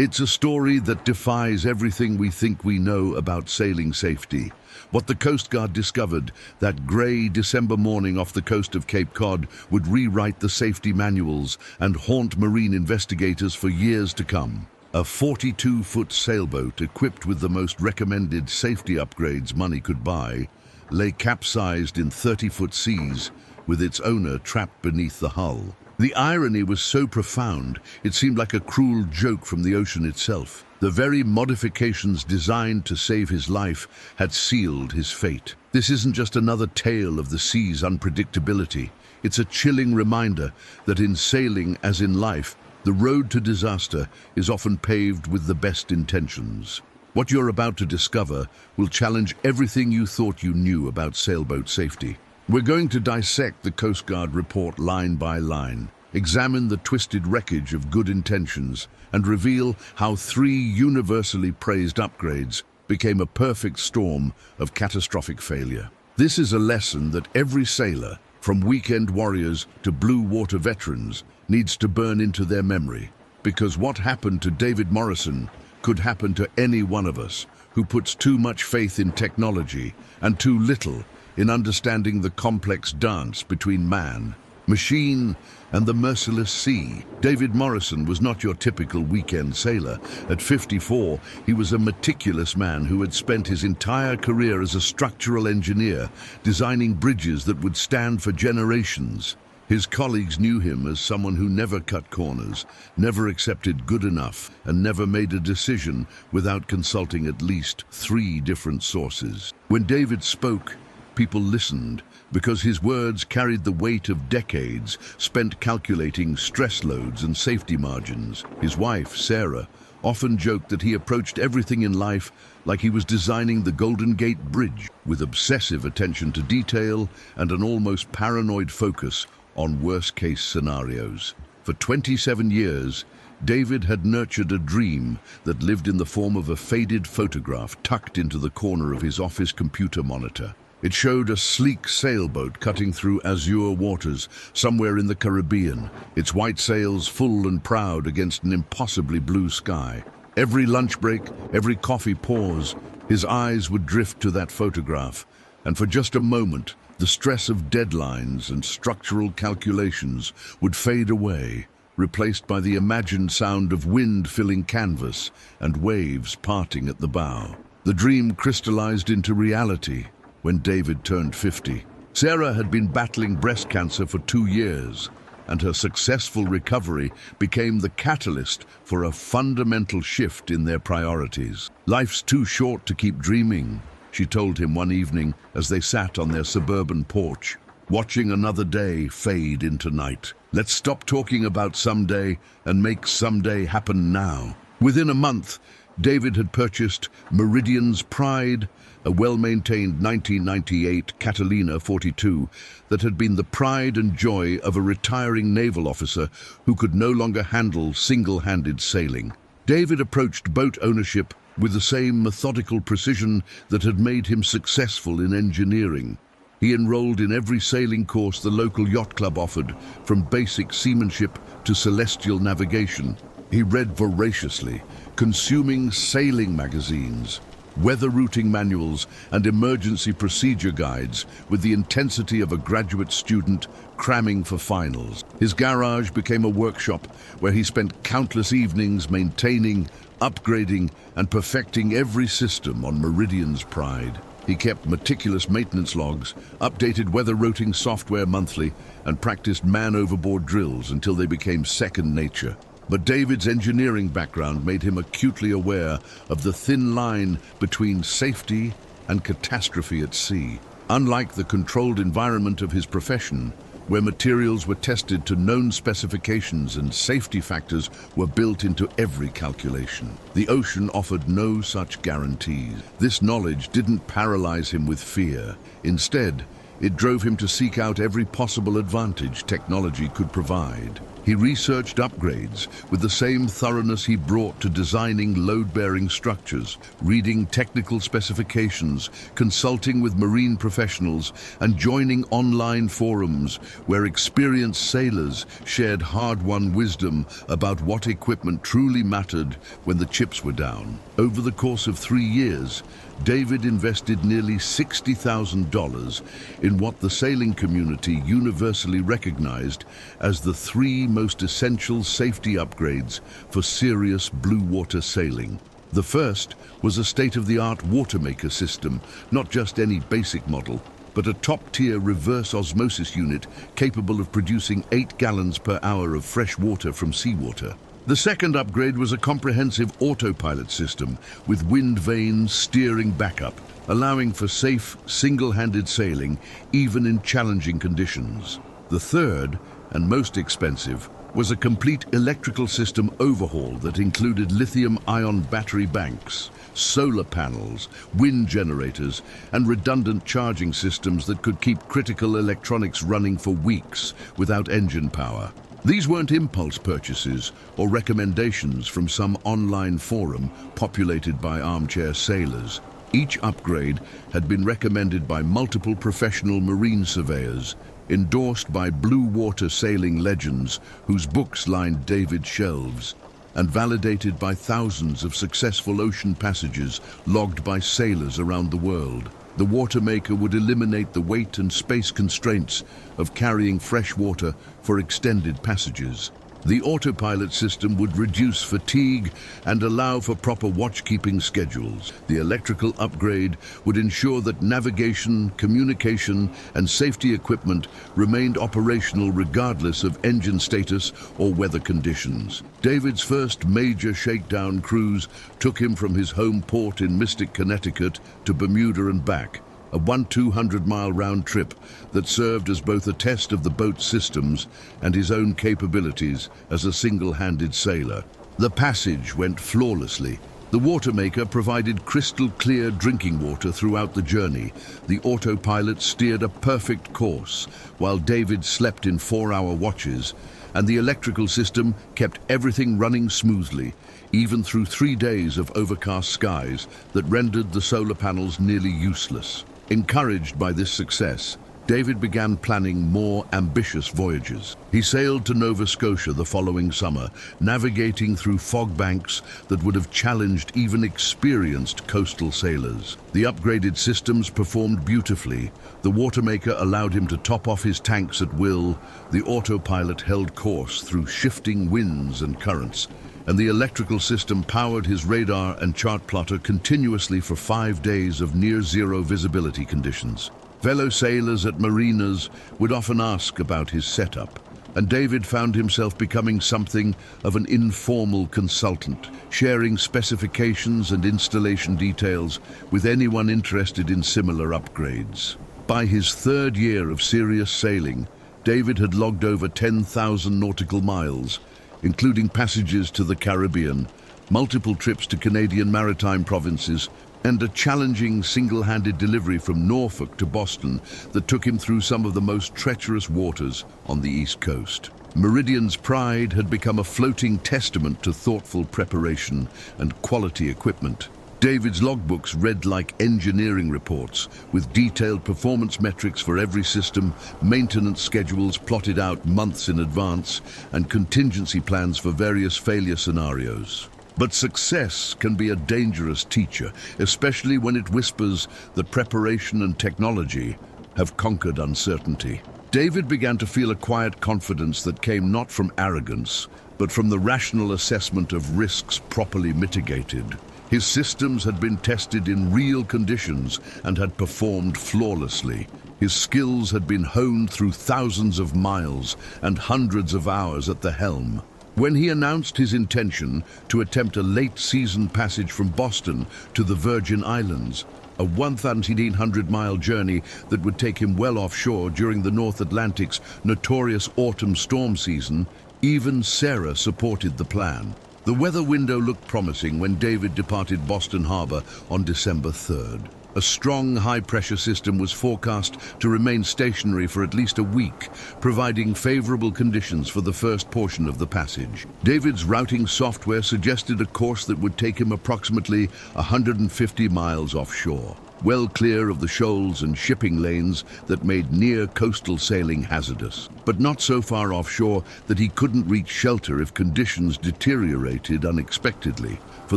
It's a story that defies everything we think we know about sailing safety. What the Coast Guard discovered that grey December morning off the coast of Cape Cod would rewrite the safety manuals and haunt marine investigators for years to come. A 42-foot sailboat equipped with the most recommended safety upgrades money could buy lay capsized in 30-foot seas with its owner trapped beneath the hull. The irony was so profound, it seemed like a cruel joke from the ocean itself. The very modifications designed to save his life had sealed his fate. This isn't just another tale of the sea's unpredictability. It's a chilling reminder that in sailing, as in life, the road to disaster is often paved with the best intentions. What you're about to discover will challenge everything you thought you knew about sailboat safety. We're going to dissect the Coast Guard report line by line, examine the twisted wreckage of good intentions, and reveal how 3 universally praised upgrades became a perfect storm of catastrophic failure. This is a lesson that every sailor, from weekend warriors to blue water veterans, needs to burn into their memory. Because what happened to David Morrison could happen to any one of us who puts too much faith in technology and too little in understanding the complex dance between man, machine, and the merciless sea. David Morrison was not your typical weekend sailor. At 54, he was a meticulous man who had spent his entire career as a structural engineer, designing bridges that would stand for generations. His colleagues knew him as someone who never cut corners, never accepted good enough, and never made a decision without consulting at least 3 different sources. When David spoke, people listened because his words carried the weight of decades spent calculating stress loads and safety margins. His wife, Sarah, often joked that he approached everything in life like he was designing the Golden Gate Bridge, with obsessive attention to detail and an almost paranoid focus on worst-case scenarios. For 27 years, David had nurtured a dream that lived in the form of a faded photograph tucked into the corner of his office computer monitor. It showed a sleek sailboat cutting through azure waters somewhere in the Caribbean, its white sails full and proud against an impossibly blue sky. Every lunch break, every coffee pause, his eyes would drift to that photograph, and for just a moment, the stress of deadlines and structural calculations would fade away, replaced by the imagined sound of wind filling canvas and waves parting at the bow. The dream crystallized into reality when David turned 50. Sarah had been battling breast cancer for 2 years, and her successful recovery became the catalyst for a fundamental shift in their priorities. "Life's too short to keep dreaming," she told him one evening as they sat on their suburban porch, watching another day fade into night. "Let's stop talking about someday and make someday happen now." Within a month, David had purchased Meridian's Pride, a well-maintained 1998 Catalina 42 that had been the pride and joy of a retiring naval officer who could no longer handle single-handed sailing. David approached boat ownership with the same methodical precision that had made him successful in engineering. He enrolled in every sailing course the local yacht club offered, from basic seamanship to celestial navigation. He read voraciously, consuming sailing magazines, weather routing manuals, and emergency procedure guides with the intensity of a graduate student cramming for finals. His garage became a workshop where he spent countless evenings maintaining, upgrading, and perfecting every system on Meridian's Pride. He kept meticulous maintenance logs, updated weather routing software monthly, and practiced man-overboard drills until they became second nature. But David's engineering background made him acutely aware of the thin line between safety and catastrophe at sea. Unlike the controlled environment of his profession, where materials were tested to known specifications and safety factors were built into every calculation, the ocean offered no such guarantees. This knowledge didn't paralyze him with fear. Instead, It drove him to seek out every possible advantage technology could provide. He researched upgrades with the same thoroughness he brought to designing load-bearing structures, reading technical specifications, consulting with marine professionals, and joining online forums where experienced sailors shared hard-won wisdom about what equipment truly mattered when the chips were down. Over the course of 3 years, David invested nearly $60,000 in what the sailing community universally recognized as the 3 most essential safety upgrades for serious blue water sailing. The first was a state-of-the-art watermaker system, not just any basic model, but a top-tier reverse osmosis unit capable of producing 8 gallons per hour of fresh water from seawater. The second upgrade was a comprehensive autopilot system with wind vanes steering backup, allowing for safe, single-handed sailing even in challenging conditions. The third, and most expensive, was a complete electrical system overhaul that included lithium-ion battery banks, solar panels, wind generators, and redundant charging systems that could keep critical electronics running for weeks without engine power. These weren't impulse purchases or recommendations from some online forum populated by armchair sailors. Each upgrade had been recommended by multiple professional marine surveyors, endorsed by blue water sailing legends whose books lined David's shelves, and validated by thousands of successful ocean passages logged by sailors around the world. The watermaker would eliminate the weight and space constraints of carrying fresh water for extended passages. The autopilot system would reduce fatigue and allow for proper watch-keeping schedules. The electrical upgrade would ensure that navigation, communication, and safety equipment remained operational regardless of engine status or weather conditions. David's first major shakedown cruise took him from his home port in Mystic, Connecticut to Bermuda and back, a 200-mile round trip that served as both a test of the boat's systems and his own capabilities as a single-handed sailor. The passage went flawlessly. The watermaker provided crystal-clear drinking water throughout the journey. The autopilot steered a perfect course, while David slept in 4-hour watches, and the electrical system kept everything running smoothly, even through 3 days of overcast skies that rendered the solar panels nearly useless. Encouraged by this success, David began planning more ambitious voyages. He sailed to Nova Scotia the following summer, navigating through fog banks that would have challenged even experienced coastal sailors. The upgraded systems performed beautifully. The watermaker allowed him to top off his tanks at will. The autopilot held course through shifting winds and currents, and the electrical system powered his radar and chart plotter continuously for 5 days of near-zero visibility conditions. Fellow sailors at marinas would often ask about his setup, and David found himself becoming something of an informal consultant, sharing specifications and installation details with anyone interested in similar upgrades. By his 3rd year of serious sailing, David had logged over 10,000 nautical miles, including passages to the Caribbean, multiple trips to Canadian maritime provinces, and a challenging single-handed delivery from Norfolk to Boston that took him through some of the most treacherous waters on the East Coast. Meridian's pride had become a floating testament to thoughtful preparation and quality equipment. David's logbooks read like engineering reports, with detailed performance metrics for every system, maintenance schedules plotted out months in advance, and contingency plans for various failure scenarios. But success can be a dangerous teacher, especially when it whispers that preparation and technology have conquered uncertainty. David began to feel a quiet confidence that came not from arrogance, but from the rational assessment of risks properly mitigated. His systems had been tested in real conditions and had performed flawlessly. His skills had been honed through thousands of miles and hundreds of hours at the helm. When he announced his intention to attempt a late-season passage from Boston to the Virgin Islands, a 1,800-mile journey that would take him well offshore during the North Atlantic's notorious autumn storm season, even Sarah supported the plan. The weather window looked promising when David departed Boston Harbor on December 3rd. A strong high-pressure system was forecast to remain stationary for at least a week, providing favorable conditions for the first portion of the passage. David's routing software suggested a course that would take him approximately 150 miles offshore, well clear of the shoals and shipping lanes that made near-coastal sailing hazardous, but not so far offshore that he couldn't reach shelter if conditions deteriorated unexpectedly. For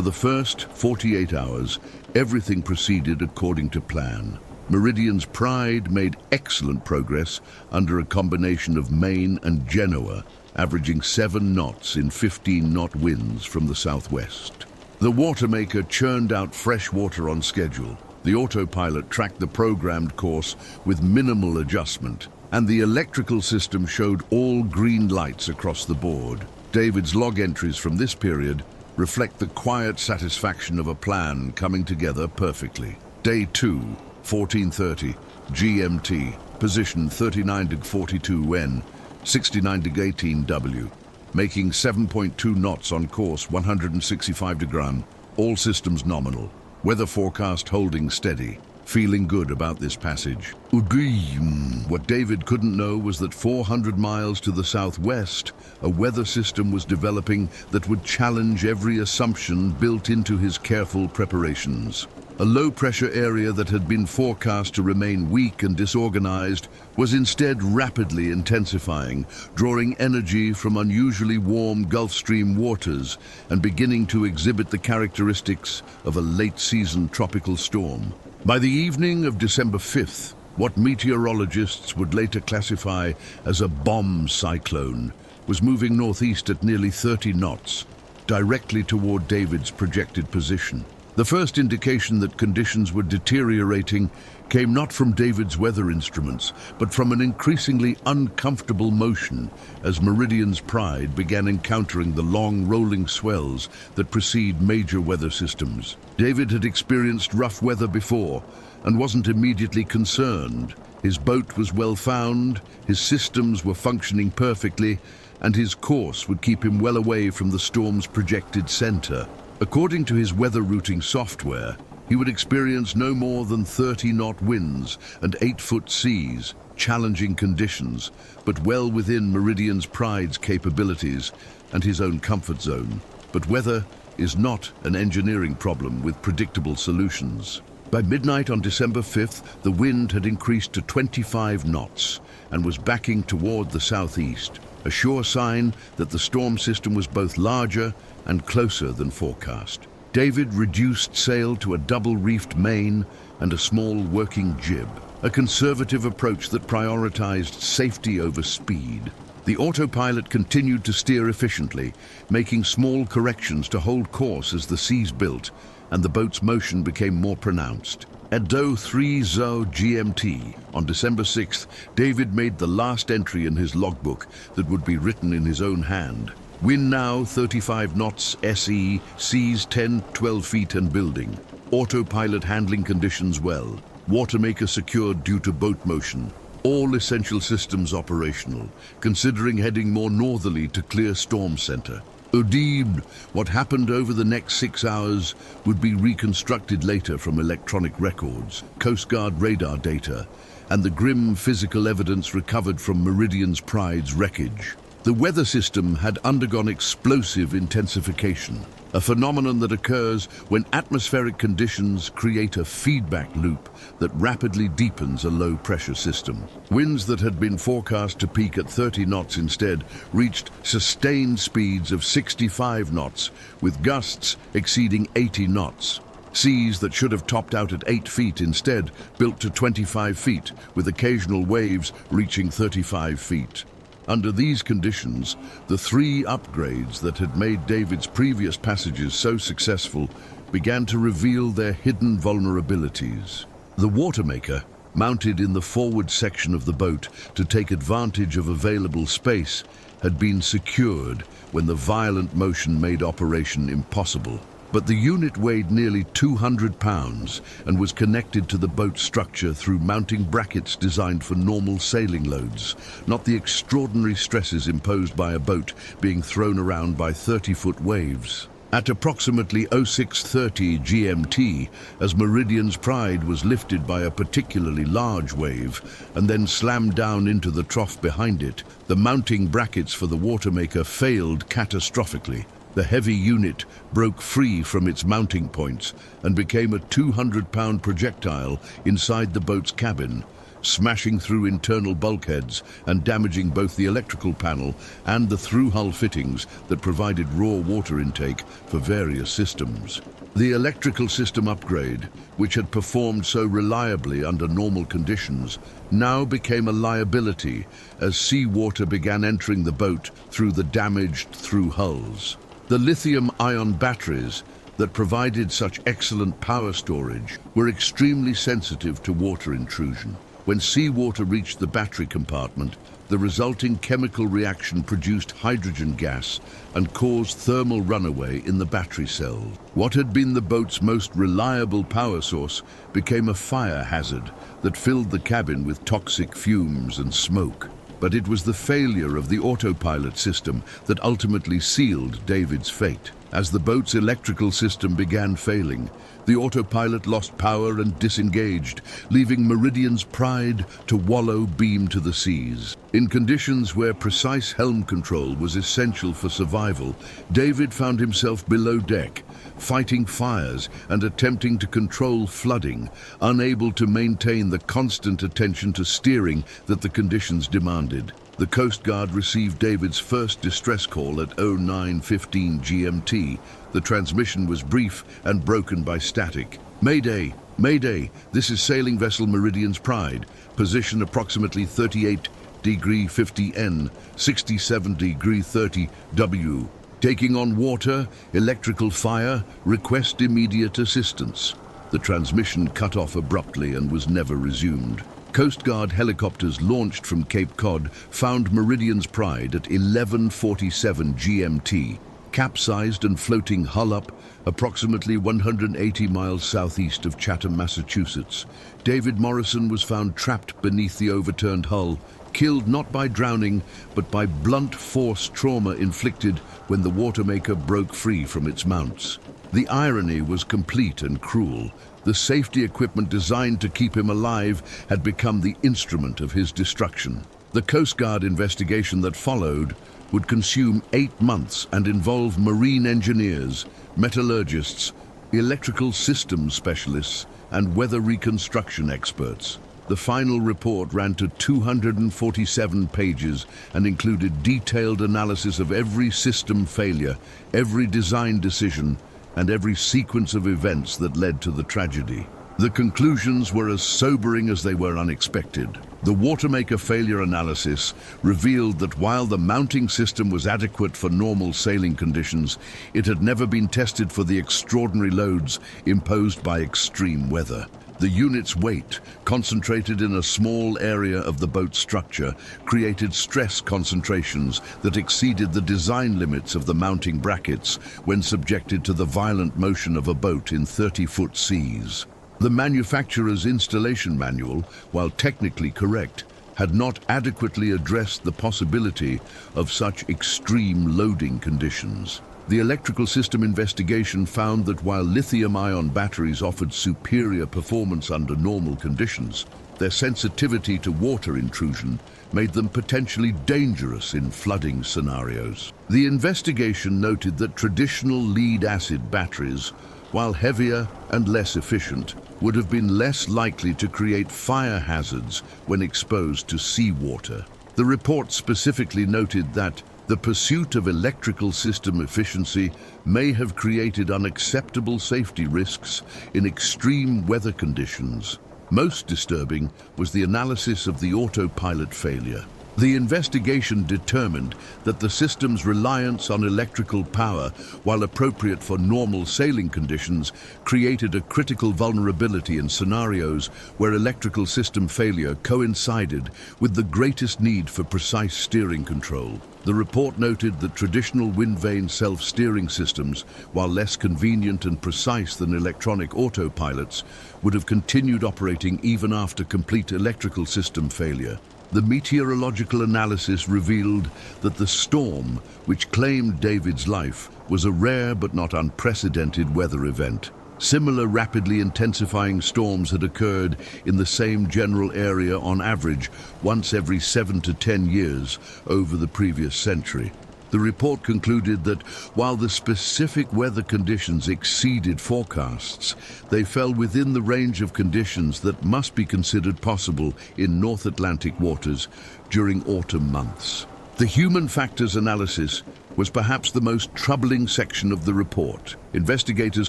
the first 48 hours, everything proceeded according to plan. Meridian's Pride made excellent progress under a combination of Maine and Genoa, averaging 7 knots in 15-knot winds from the southwest. The Watermaker churned out fresh water on schedule. The autopilot tracked the programmed course with minimal adjustment, and the electrical system showed all green lights across the board. David's log entries from this period reflect the quiet satisfaction of a plan coming together perfectly. Day 2, 14:30, GMT, position 39°42 N, 69°18 W, making 7.2 knots on course 165°, all systems nominal. Weather forecast holding steady. Feeling good about this passage. What David couldn't know was that 400 miles to the southwest, a weather system was developing that would challenge every assumption built into his careful preparations. A low-pressure area that had been forecast to remain weak and disorganized was instead rapidly intensifying, drawing energy from unusually warm Gulf Stream waters and beginning to exhibit the characteristics of a late-season tropical storm. By the evening of December 5th, what meteorologists would later classify as a bomb cyclone was moving northeast at nearly 30 knots, directly toward David's projected position. The first indication that conditions were deteriorating came not from David's weather instruments, but from an increasingly uncomfortable motion as Meridian's Pride began encountering the long rolling swells that precede major weather systems. David had experienced rough weather before and wasn't immediately concerned. His boat was well found, his systems were functioning perfectly, and his course would keep him well away from the storm's projected center. According to his weather routing software, he would experience no more than 30-knot winds and 8-foot seas, challenging conditions, but well within Meridian's Pride's capabilities and his own comfort zone. But weather is not an engineering problem with predictable solutions. By midnight on December 5th, the wind had increased to 25 knots and was backing toward the southeast, a sure sign that the storm system was both larger and closer than forecast. David reduced sail to a double-reefed main and a small working jib, a conservative approach that prioritized safety over speed. The autopilot continued to steer efficiently, making small corrections to hold course as the seas built and the boat's motion became more pronounced. At Do 3 Zo GMT on December 6th, David made the last entry in his logbook that would be written in his own hand. Wind now 35 knots SE, seas 10-12 feet and building. Autopilot handling conditions well. Watermaker secured due to boat motion. All essential systems operational, considering heading more northerly to clear storm center. Udib, what happened over the next 6 hours would be reconstructed later from electronic records, Coast Guard radar data, and the grim physical evidence recovered from Meridian's Pride's wreckage. The weather system had undergone explosive intensification, a phenomenon that occurs when atmospheric conditions create a feedback loop that rapidly deepens a low-pressure system. Winds that had been forecast to peak at 30 knots instead reached sustained speeds of 65 knots, with gusts exceeding 80 knots. Seas that should have topped out at 8 feet instead built to 25 feet, with occasional waves reaching 35 feet. Under these conditions, the 3 upgrades that had made David's previous passages so successful began to reveal their hidden vulnerabilities. The Watermaker, mounted in the forward section of the boat to take advantage of available space, had been secured when the violent motion made operation impossible. But the unit weighed nearly 200 pounds and was connected to the boat structure through mounting brackets designed for normal sailing loads, not the extraordinary stresses imposed by a boat being thrown around by 30-foot waves. At approximately 06:30 GMT, as Meridian's Pride was lifted by a particularly large wave and then slammed down into the trough behind it, the mounting brackets for the Watermaker failed catastrophically. The heavy unit broke free from its mounting points and became a 200-pound projectile inside the boat's cabin, smashing through internal bulkheads and damaging both the electrical panel and the through-hull fittings that provided raw water intake for various systems. The electrical system upgrade, which had performed so reliably under normal conditions, now became a liability as seawater began entering the boat through the damaged through hulls. The lithium-ion batteries that provided such excellent power storage were extremely sensitive to water intrusion. When seawater reached the battery compartment, the resulting chemical reaction produced hydrogen gas and caused thermal runaway in the battery cells. What had been the boat's most reliable power source became a fire hazard that filled the cabin with toxic fumes and smoke. But it was the failure of the autopilot system that ultimately sealed David's fate. As the boat's electrical system began failing, the autopilot lost power and disengaged, leaving Meridian's Pride to wallow beam to the seas. In conditions where precise helm control was essential for survival, David found himself below deck, fighting fires and attempting to control flooding, unable to maintain the constant attention to steering that the conditions demanded. The Coast Guard received David's first distress call at 09:15 GMT. The transmission was brief and broken by static. Mayday! Mayday! This is sailing vessel Meridian's Pride. Position approximately 38°50 N, 67°30 W. Taking on water, electrical fire, request immediate assistance. The transmission cut off abruptly and was never resumed. Coast Guard helicopters launched from Cape Cod found Meridian's Pride at 11:47 GMT, capsized and floating hull up, approximately 180 miles southeast of Chatham, Massachusetts. David Morrison was found trapped beneath the overturned hull, killed not by drowning, but by blunt force trauma inflicted when the Watermaker broke free from its mounts. The irony was complete and cruel. The safety equipment designed to keep him alive had become the instrument of his destruction. The Coast Guard investigation that followed would consume 8 months and involve marine engineers, metallurgists, electrical systems specialists, and weather reconstruction experts. The final report ran to 247 pages and included detailed analysis of every system failure, every design decision, and every sequence of events that led to the tragedy. The conclusions were as sobering as they were unexpected. The Watermaker failure analysis revealed that while the mounting system was adequate for normal sailing conditions, it had never been tested for the extraordinary loads imposed by extreme weather. The unit's weight, concentrated in a small area of the boat's structure, created stress concentrations that exceeded the design limits of the mounting brackets when subjected to the violent motion of a boat in 30-foot seas. The manufacturer's installation manual, while technically correct, had not adequately addressed the possibility of such extreme loading conditions. The electrical system investigation found that while lithium-ion batteries offered superior performance under normal conditions, their sensitivity to water intrusion made them potentially dangerous in flooding scenarios. The investigation noted that traditional lead-acid batteries, while heavier and less efficient, would have been less likely to create fire hazards when exposed to seawater. The report specifically noted that the pursuit of electrical system efficiency may have created unacceptable safety risks in extreme weather conditions. Most disturbing was the analysis of the autopilot failure. The investigation determined that the system's reliance on electrical power, while appropriate for normal sailing conditions, created a critical vulnerability in scenarios where electrical system failure coincided with the greatest need for precise steering control. The report noted that traditional wind vane self-steering systems, while less convenient and precise than electronic autopilots, would have continued operating even after complete electrical system failure. The meteorological analysis revealed that the storm, which claimed David's life, was a rare but not unprecedented weather event. Similar rapidly intensifying storms had occurred in the same general area on average once every 7 to 10 years over the previous century. The report concluded that while the specific weather conditions exceeded forecasts, they fell within the range of conditions that must be considered possible in North Atlantic waters during autumn months. The human factors analysis was perhaps the most troubling section of the report. Investigators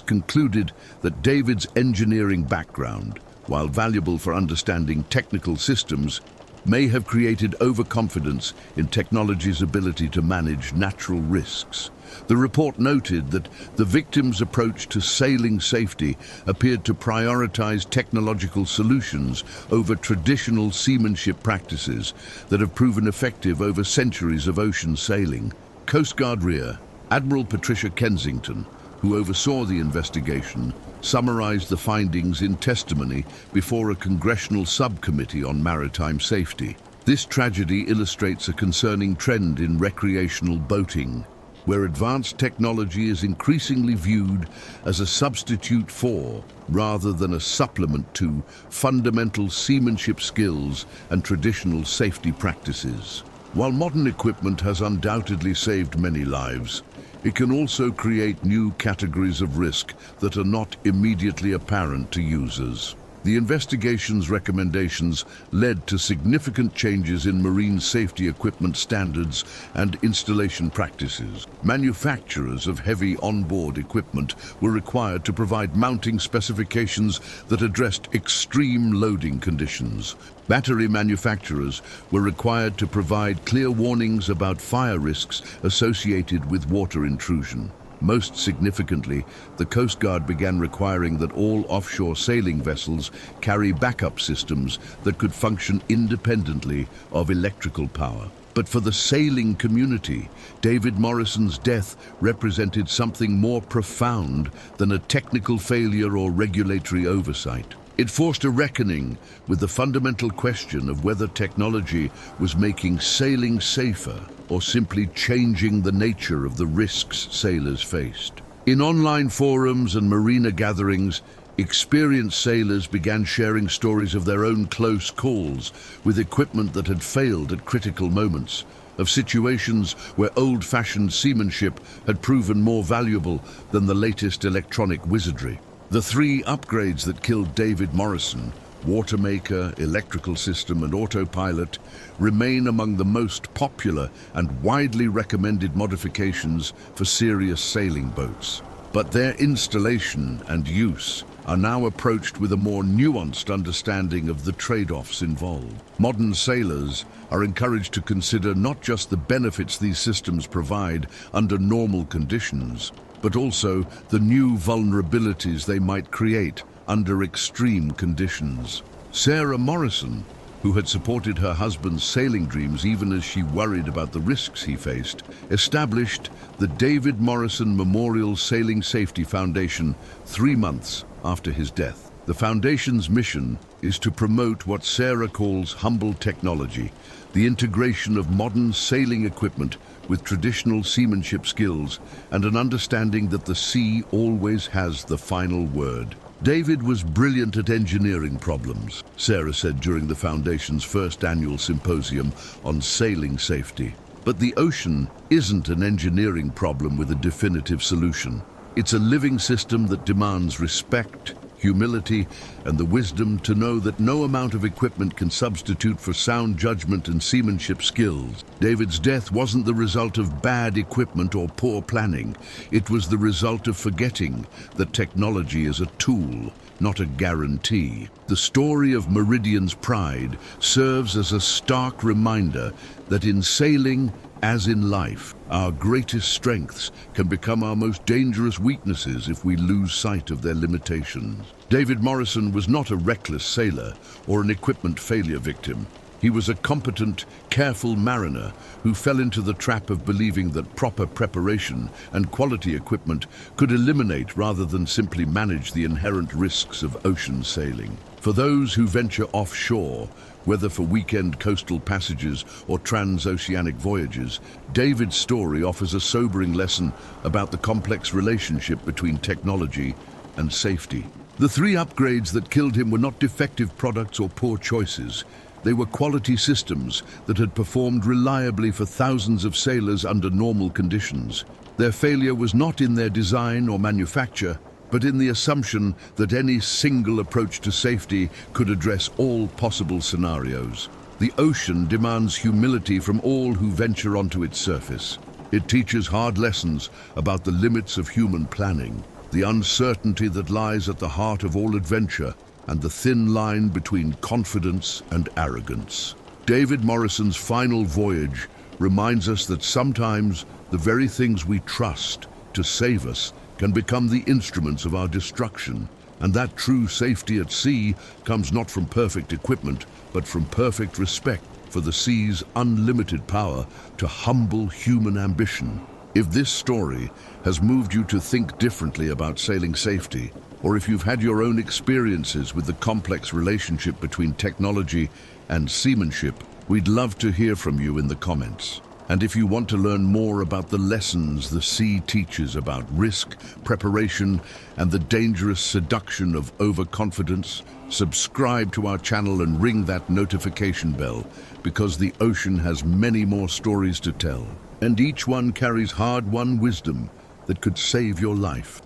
concluded that David's engineering background, while valuable for understanding technical systems, may have created overconfidence in technology's ability to manage natural risks. The report noted that the victim's approach to sailing safety appeared to prioritize technological solutions over traditional seamanship practices that have proven effective over centuries of ocean sailing. Coast Guard Rear Admiral Patricia Kensington, who oversaw the investigation, summarized the findings in testimony before a congressional subcommittee on maritime safety. This tragedy illustrates a concerning trend in recreational boating, where advanced technology is increasingly viewed as a substitute for, rather than a supplement to, fundamental seamanship skills and traditional safety practices. While modern equipment has undoubtedly saved many lives, it can also create new categories of risk that are not immediately apparent to users. The investigation's recommendations led to significant changes in marine safety equipment standards and installation practices. Manufacturers of heavy onboard equipment were required to provide mounting specifications that addressed extreme loading conditions. Battery manufacturers were required to provide clear warnings about fire risks associated with water intrusion. Most significantly, the Coast Guard began requiring that all offshore sailing vessels carry backup systems that could function independently of electrical power. But for the sailing community, David Morrison's death represented something more profound than a technical failure or regulatory oversight. It forced a reckoning with the fundamental question of whether technology was making sailing safer or simply changing the nature of the risks sailors faced. In online forums and marina gatherings, experienced sailors began sharing stories of their own close calls with equipment that had failed at critical moments, of situations where old-fashioned seamanship had proven more valuable than the latest electronic wizardry. The 3 upgrades that killed David Morrison, Watermaker, Electrical System, and Autopilot, remain among the most popular and widely recommended modifications for serious sailing boats. But their installation and use are now approached with a more nuanced understanding of the trade-offs involved. Modern sailors are encouraged to consider not just the benefits these systems provide under normal conditions, but also the new vulnerabilities they might create under extreme conditions. Sarah Morrison, who had supported her husband's sailing dreams even as she worried about the risks he faced, established the David Morrison Memorial Sailing Safety Foundation 3 months after his death. The foundation's mission is to promote what Sarah calls humble technology, the integration of modern sailing equipment with traditional seamanship skills and an understanding that the sea always has the final word. David was brilliant at engineering problems, Sarah said during the Foundation's first annual symposium on sailing safety. But the ocean isn't an engineering problem with a definitive solution. It's a living system that demands respect, humility, and the wisdom to know that no amount of equipment can substitute for sound judgment and seamanship skills. David's death wasn't the result of bad equipment or poor planning. It was the result of forgetting that technology is a tool, not a guarantee. The story of Meridian's pride serves as a stark reminder that in sailing, as in life, our greatest strengths can become our most dangerous weaknesses if we lose sight of their limitations. David Morrison was not a reckless sailor or an equipment failure victim. He He was a competent, careful mariner who fell into the trap of believing that proper preparation and quality equipment could eliminate rather than simply manage the inherent risks of ocean sailing. For those who venture offshore, whether for weekend coastal passages or transoceanic voyages, David's story offers a sobering lesson about the complex relationship between technology and safety. The 3 upgrades that killed him were not defective products or poor choices. They were quality systems that had performed reliably for thousands of sailors under normal conditions. Their failure was not in their design or manufacture, but in the assumption that any single approach to safety could address all possible scenarios. The ocean demands humility from all who venture onto its surface. It teaches hard lessons about the limits of human planning, the uncertainty that lies at the heart of all adventure, and the thin line between confidence and arrogance. David Morrison's final voyage reminds us that sometimes the very things we trust to save us can become the instruments of our destruction, and that true safety at sea comes not from perfect equipment, but from perfect respect for the sea's unlimited power to humble human ambition. If this story has moved you to think differently about sailing safety, or if you've had your own experiences with the complex relationship between technology and seamanship, we'd love to hear from you in the comments. And if you want to learn more about the lessons the sea teaches about risk, preparation, and the dangerous seduction of overconfidence, subscribe to our channel and ring that notification bell, because the ocean has many more stories to tell, and each one carries hard-won wisdom that could save your life.